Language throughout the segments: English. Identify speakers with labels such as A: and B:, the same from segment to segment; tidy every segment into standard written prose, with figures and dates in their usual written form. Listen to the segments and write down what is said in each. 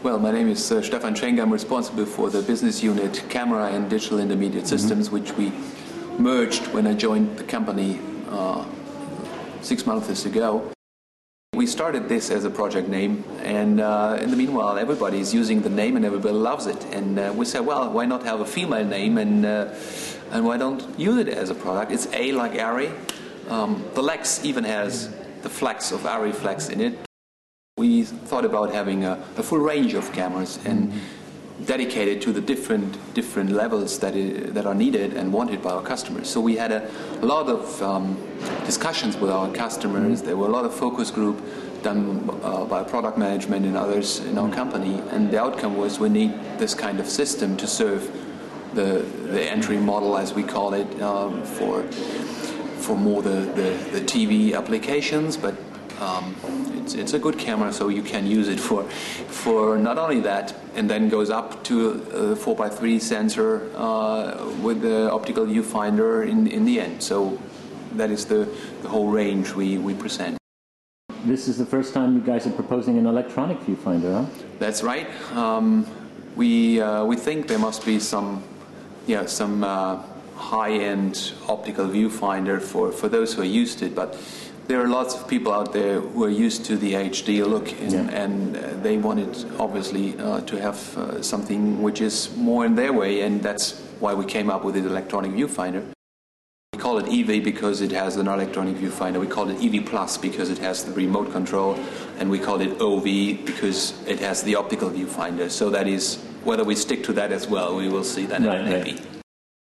A: Well, my name is Stephan Schenk. I'm responsible for the business unit Camera and Digital Intermediate Systems, which we merged when I joined the company 6 months ago. We started this as a project name, and in the meanwhile everybody is using the name and everybody loves it. And we said, well, why not have a female name, and why don't use it as a product? It's A like ARRI. The Lex even has the flex of ARRI flex in it. We thought about having a full range of cameras and dedicated to the different levels that are needed and wanted by our customers. So we had a lot of discussions with our customers. There were a lot of focus group done by product management and others in our company, and the outcome was we need this kind of system to serve the entry model, as we call it, for more the TV applications, but it's a good camera, so you can use it for not only that, and then goes up to a 4x3 sensor with the optical viewfinder in the end. So that is the whole range we present.
B: This is the first time you guys are proposing an electronic viewfinder, huh?
A: That's right. We think there must be some high-end optical viewfinder for those who are used to it, but there are lots of people out there who are used to the HD look, and they wanted obviously to have something which is more in their way, and that's why we came up with the electronic viewfinder. We call it EV because it has an electronic viewfinder. We call it EV Plus because it has the remote control, and we call it OV because it has the optical viewfinder. So that is, whether we stick to that as well, we will see that maybe.
B: Right.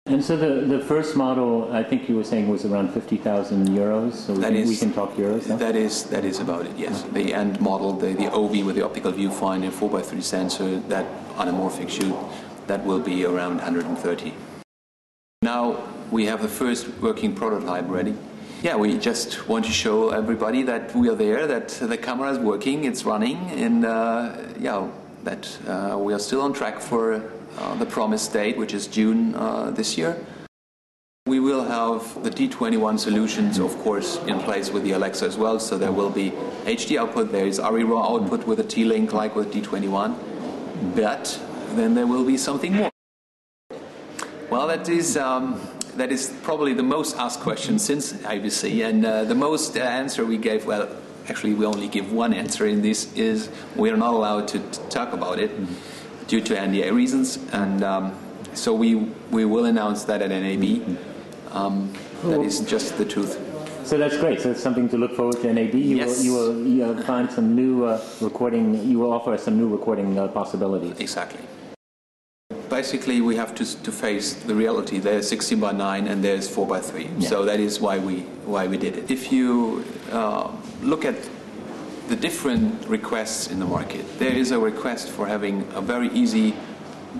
B: And so the first model, I think you were saying, was around 50,000 euros. So we can talk euros. Huh?
A: That is about it. Yes, the end model, the OV with the optical viewfinder, 4x3 sensor, that anamorphic shoot, that will be around 130. Now we have the first working prototype ready. Yeah, we just want to show everybody that we are there, that the camera is working, it's running, and that we are still on track for the promised date, which is June this year. We will have the D21 solutions, of course, in place with the Alexa as well, so there will be HD output, there is ARRI raw output with a T-Link like with D21, but then there will be something more. Well, that is probably the most asked question since IBC, and the most answer we gave, well, actually we only give one answer in this, is we are not allowed to talk about it due to NDA reasons, and so we will announce that at NAB. That is just the truth.
B: So that's great. So it's something to look forward to NAB.
A: Yes.
B: You will find some new recording. You will offer some new recording possibilities.
A: Exactly. Basically, we have to face the reality. There's 16:9 and there's 4:3. Yeah. So that is why we did it. If you look at the different requests in the market, there is a request for having a very easy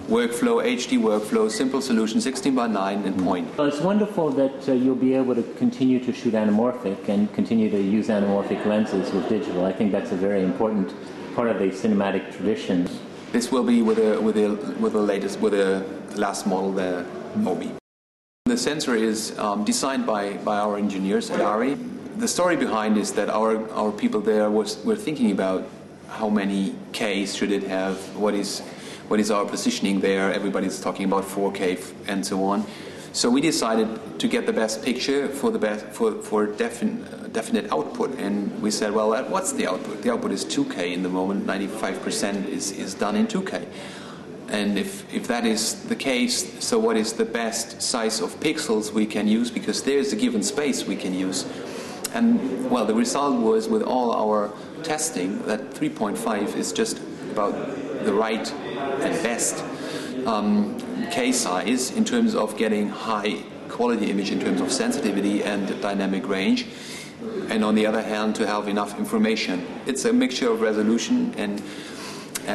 A: workflow, HD workflow, simple solution, 16:9 and point.
B: Well, it's wonderful that you'll be able to continue to shoot anamorphic and continue to use anamorphic lenses with digital. I think that's a very important part of the cinematic tradition.
A: This will be with the last model, the OB. The sensor is designed by our engineers at ARRI. The story behind is that our people there were thinking about how many Ks should it have, what is our positioning there. Everybody's talking about 4K and so on. So we decided to get the best picture for definite output, and we said, well, what's the output? The output is 2K in the moment. 95% is done in 2K. And if that is the case, so what is the best size of pixels we can use? Because there's a given space we can use. And well, the result was, with all our testing, that 3.5 is just about the right and best K size in terms of getting high quality image in terms of sensitivity and dynamic range, and on the other hand to have enough information. It's a mixture of resolution and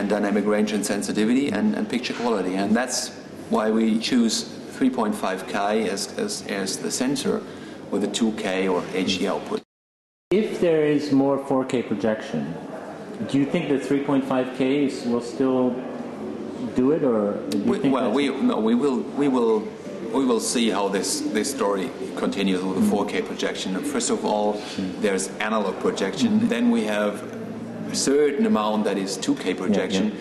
A: dynamic range and sensitivity and picture quality, and that's why we choose 3.5K as the sensor with a 2K or HD output.
B: If there is more 4K projection, do you think the 3.5K will still do it, or do you think we will see how this story continues with the 4K projection. First of all, there's analog projection. Then we have a certain amount that is 2K projection.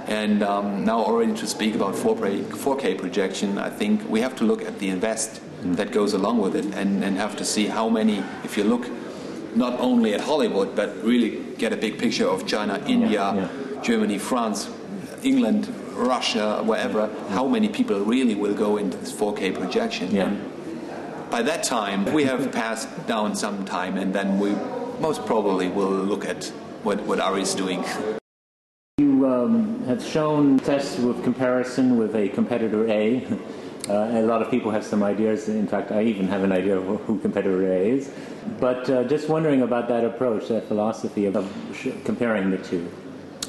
A: And now already to speak about 4K projection, I think we have to look at the invest that goes along with it and have to see how many, if you look not only at Hollywood, but really get a big picture of China, India, Germany, France, England, Russia, wherever, how many people really will go into this 4K projection. And by that time, we have passed down some time, and then we most probably will look at what ARRI is doing.
B: You have shown tests with comparison with a competitor A. A lot of people have some ideas. In fact, I even have an idea of who competitor A is. But just wondering about that approach, that philosophy of comparing the two.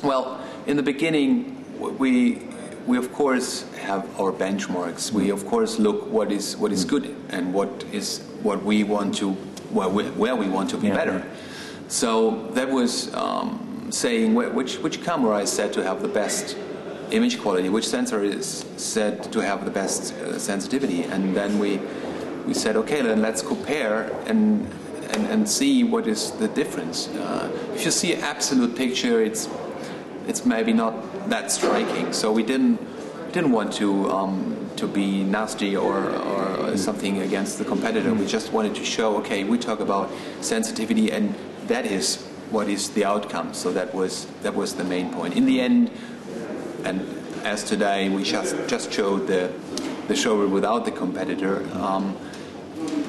A: Well, in the beginning, we of course have our benchmarks. We of course look what is good and what we want to where we want to be better. So that was saying which camera is said to have the best image quality, which sensor is said to have the best sensitivity, and then we said, okay, then let's compare and see what is the difference. If you see an absolute picture, it's maybe not that striking. So we didn't want to be nasty or something against the competitor. We just wanted to show, okay, we talk about sensitivity, and that is what is the outcome. So that was the main point. In the end, and as today, we just showed the showreel without the competitor,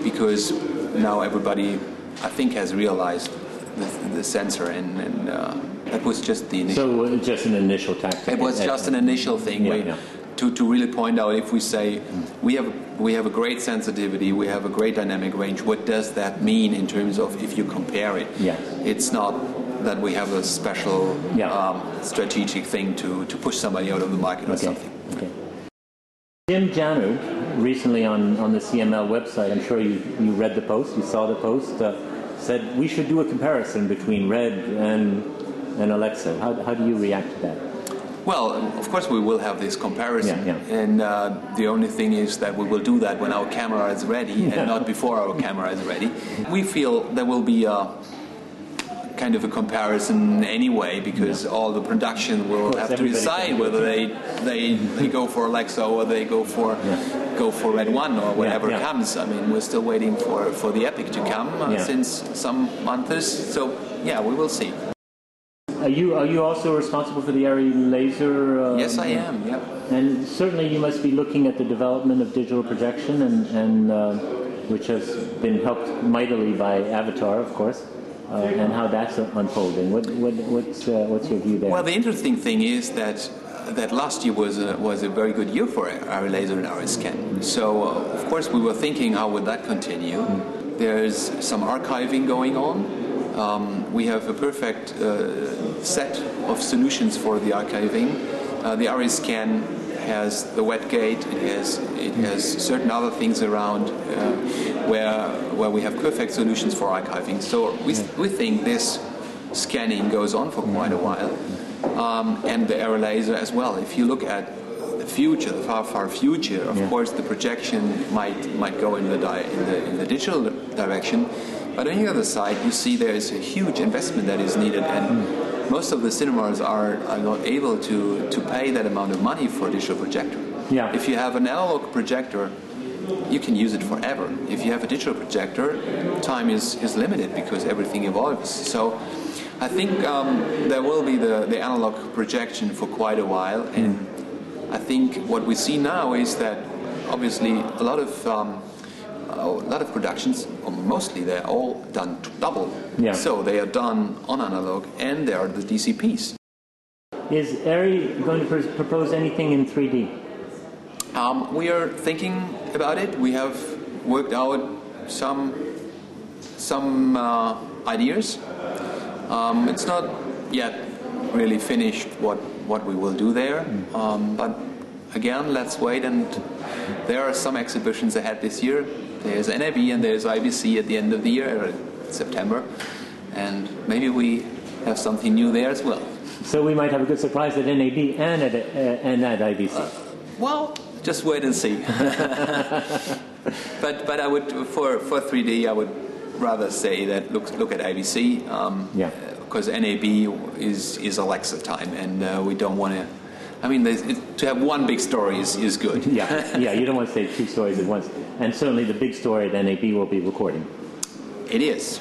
A: because now everybody, I think, has realized the sensor, and that was just the initial.
B: So just an initial tactic.
A: It was just an initial thing. To really point out, if we say we have a great sensitivity, we have a great dynamic range, what does that mean in terms of if you compare it? It's not that we have a special strategic thing to push somebody out of the market or something.
B: Jim Jannard, recently on the CML website, I'm sure you read the post, you saw the post, said we should do a comparison between Red and Alexa. How do you react to that?
A: Well, of course we will have this comparison, and the only thing is that we will do that when our camera is ready and not before our camera is ready. We feel there will be a kind of a comparison anyway, because all the production will have to decide whether they go for Alexa or they go for Red 1 or whatever comes. I mean, we're still waiting for the Epic to come since some months, so we will see.
B: Are you also responsible for the ARRI laser?
A: Yes, I am.
B: And certainly you must be looking at the development of digital projection, and which has been helped mightily by Avatar, of course, and how that's unfolding. What's your view there?
A: Well, the interesting thing is that last year was a very good year for ARRI laser and ARRI scan. So of course we were thinking, how would that continue? There's some archiving going on. We have a perfect set of solutions for the archiving. The ARRI scan has the wet gate. It has certain other things around where we have perfect solutions for archiving. So we think this scanning goes on for quite a while, and the ARRI laser as well. If you look at the future, the far future, of course, the projection might go in the digital direction. But on the other side, you see there is a huge investment that is needed, and most of the cinemas are not able to pay that amount of money for a digital projector. If you have an analog projector, you can use it forever. If you have a digital projector, time is limited because everything evolves. So I think there will be the analog projection for quite a while, and I think what we see now is that obviously a lot of productions, or mostly they're all done double. So they are done on analog and they are the DCPs.
B: Is ARRI going to propose anything in 3D?
A: We are thinking about it. We have worked out some ideas. It's not yet really finished what we will do there, but again, let's wait. And there are some exhibitions ahead this year. There's NAB and there's IBC at the end of the year, September, and maybe we have something new there as well.
B: So we might have a good surprise at NAB and at IBC.
A: Well, just wait and see. But I would for 3D I would rather say that look at IBC, because NAB is Alexa time, and we don't want to I mean, to have one big story is good.
B: Yeah, you don't want to say two stories at once. And certainly the big story at NAB will be recording.
A: It is.